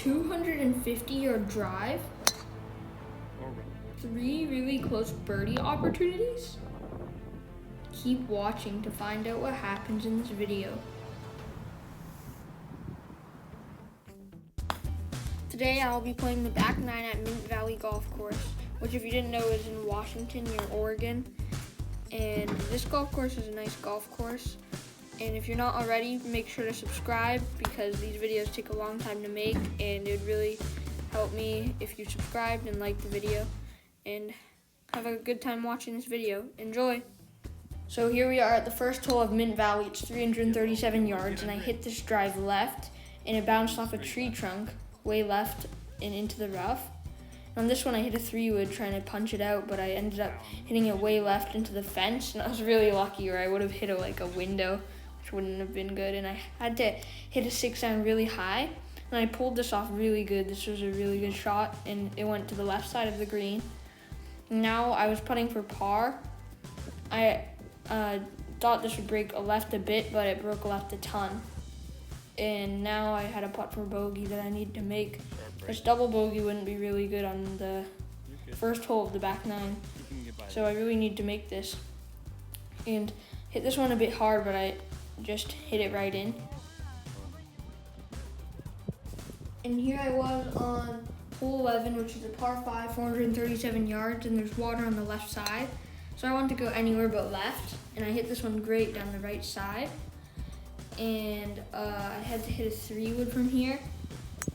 250-yard drive, 3 really close birdie opportunities. Keep watching to find out what happens in this video. Today I'll be playing the back nine at Mint Valley Golf Course, which if you didn't know is in Washington near Oregon. And this golf course is a nice golf course. And if you're not already, make sure to subscribe because these videos take a long time to make, and it would really help me if you subscribed and liked the video. And have a good time watching this video. Enjoy! So here we are at the first hole of Mint Valley. It's 337 yards, and I hit this drive left, and it bounced off a tree trunk way left and into the rough. On this one, I hit a 3-wood trying to punch it out, but I ended up hitting it way left into the fence, and I was really lucky, or I would have hit it like a window, which wouldn't have been good. And I had to hit a 6-iron really high, and I pulled this off really good. This was a really good shot, and it went to the left side of the green. Now I was putting for par. I thought this would break a left a bit, but it broke left a ton. And now I had a putt for bogey that I need to make. This double bogey wouldn't be really good on the first hole of the back nine. So I really need to make this. And hit this one a bit hard, but I just hit it right in. And here I was on hole 11, which is a par 5, 437 yards, and there's water on the left side. So I wanted to go anywhere but left, and I hit this one great down the right side. And I had to hit a 3-wood from here,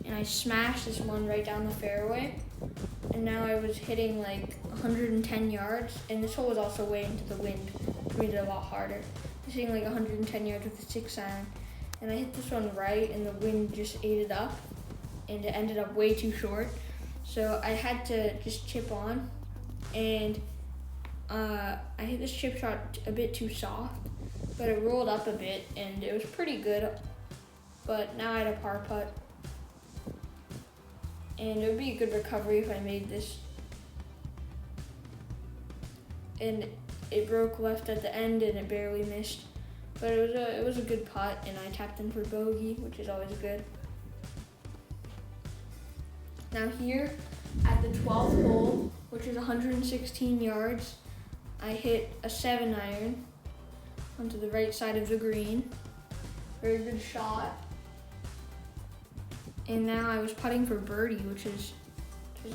and I smashed this one right down the fairway. And now I was hitting like 110 yards, and this hole was also way into the wind, which made it a lot harder. I was hitting like 110 yards with a 6-iron, and I hit this one right, and the wind just ate it up, and it ended up way too short. So I had to just chip on, and I hit this chip shot a bit too soft, but it rolled up a bit, and it was pretty good. But now I had a par putt, and it would be a good recovery if I made this. And it broke left at the end, and it barely missed. But it was a good putt, and I tapped in for bogey, which is always good. Now here at the 12th hole, which is 116 yards, I hit a 7-iron onto the right side of the green. Very good shot. And now I was putting for birdie, which is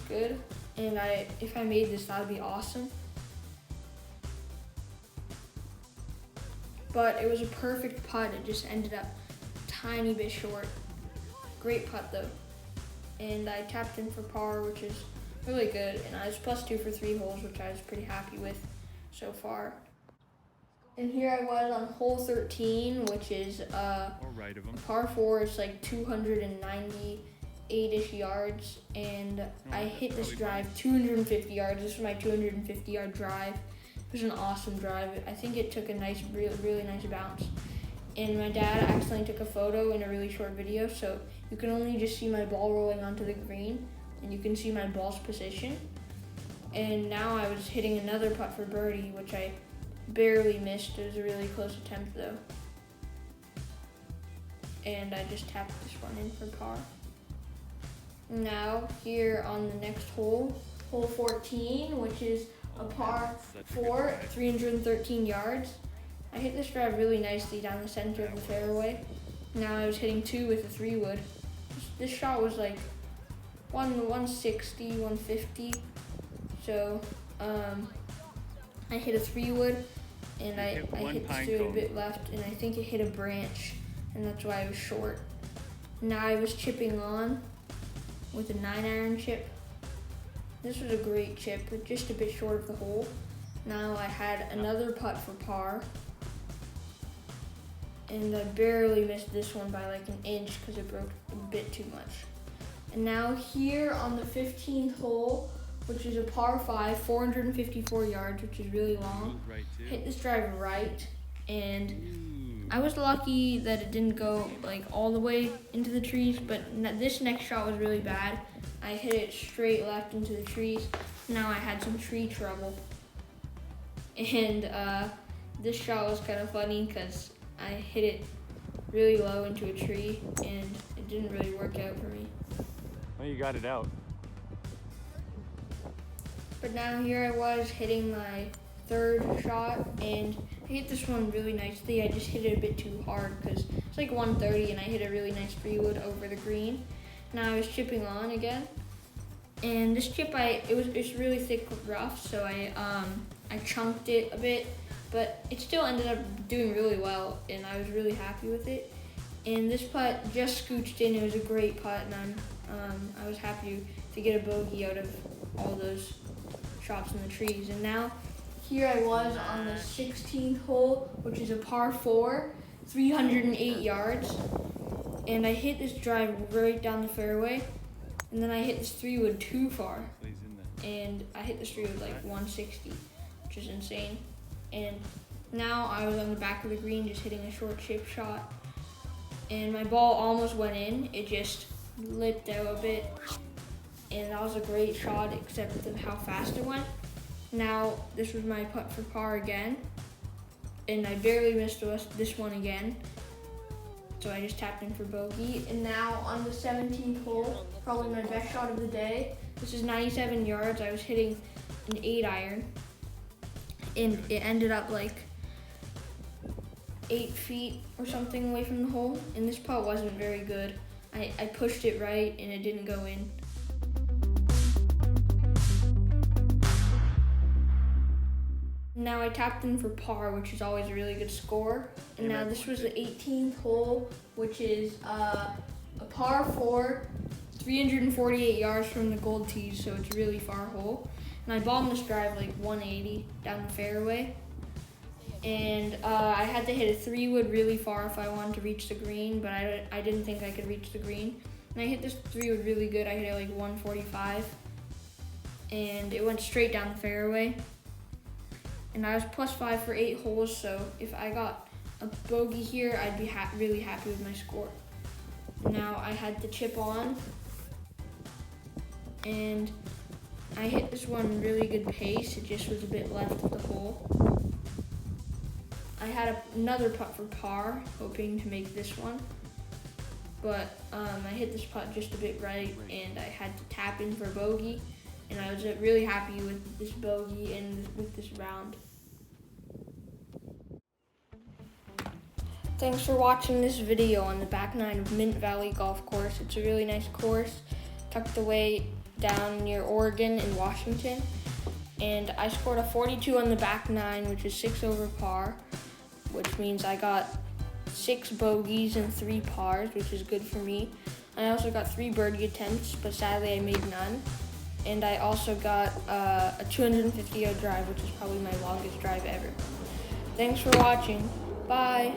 good. And if I made this, that would be awesome. But it was a perfect putt. It just ended up a tiny bit short. Great putt though. And I tapped in for par, which is really good. And I was +2 for 3 holes, which I was pretty happy with so far. And here I was on hole 13, which is a par 4. It's like 298-ish yards, and I hit this drive 250 yards. This was my 250-yard drive. It was an awesome drive. I think it took a nice, really nice bounce. And my dad accidentally took a photo in a really short video, so you can only just see my ball rolling onto the green, and you can see my ball's position. And now I was hitting another putt for birdie, which I barely missed. It was a really close attempt though. And I just tapped this one in for par. Now here on the next hole, hole 14, which is a par 4, 313 yards. I hit this drive really nicely down the center of the fairway. Now I was hitting 2 with a 3-wood. This shot was like 160, 150. So I hit a 3-wood, and I hit this dude a bit left, and I think it hit a branch, and that's why I was short. Now I was chipping on with a 9-iron chip. This was a great chip, but just a bit short of the hole. Now I had another putt for par, and I barely missed this one by like an inch because it broke a bit too much. And now here on the 15th hole, which is a par 5, 454 yards, which is really long. Hit this drive right, and I was lucky that it didn't go like all the way into the trees, but this next shot was really bad. I hit it straight left into the trees. Now I had some tree trouble. And this shot was kind of funny because I hit it really low into a tree, and it didn't really work out for me. Well, you got it out. But now here I was hitting my third shot, and I hit this one really nicely. I just hit it a bit too hard because it's like 130, and I hit a really nice 3-wood over the green. Now I was chipping on again, and this chip it's really thick rough, so I chunked it a bit, but it still ended up doing really well, and I was really happy with it. And this putt just scooched in. It was a great putt, and I was happy to get a bogey out of all those shots in the trees. And now here I was on the 16th hole, which is a par 4, 308 yards. And I hit this drive right down the fairway, and then I hit this 3-wood too far. And I hit this 3-wood like 160, which is insane. And now I was on the back of the green just hitting a short chip shot, and my ball almost went in. It just lipped out a bit, and that was a great shot except for how fast it went. Now this was my putt for par again, and I barely missed this one again, so I just tapped in for bogey. And now on the 17th hole, probably my best shot of the day. This is 97 yards. I was hitting an 8-iron, and it ended up like 8 feet or something away from the hole, and this putt wasn't very good. I pushed it right and it didn't go in. Now I tapped in for par, which is always a really good score. And now this was the 18th hole, which is a par 4, 348 yards from the gold tees, so it's a really far hole. And I bombed this drive like 180 down the fairway. And I had to hit a 3-wood really far if I wanted to reach the green, but I didn't think I could reach the green. And I hit this 3-wood really good. I hit it like 145, and it went straight down the fairway. And I was +5 for 8 holes, so if I got a bogey here, I'd be really happy with my score. Now I had to chip on, and I hit this one really good pace. It just was a bit left of the hole. I had another putt for par, hoping to make this one, but I hit this putt just a bit right, and I had to tap in for bogey, and I was really happy with this bogey and with this round. Thanks for watching this video on the back 9 of Mint Valley Golf Course. It's a really nice course, tucked away down near Oregon and Washington. And I scored a 42 on the back 9, which is 6 over par, which means I got 6 bogeys and 3 pars, which is good for me. I also got 3 birdie attempts, but sadly I made none. And I also got a 250-yard drive, which is probably my longest drive ever. Thanks for watching. Bye.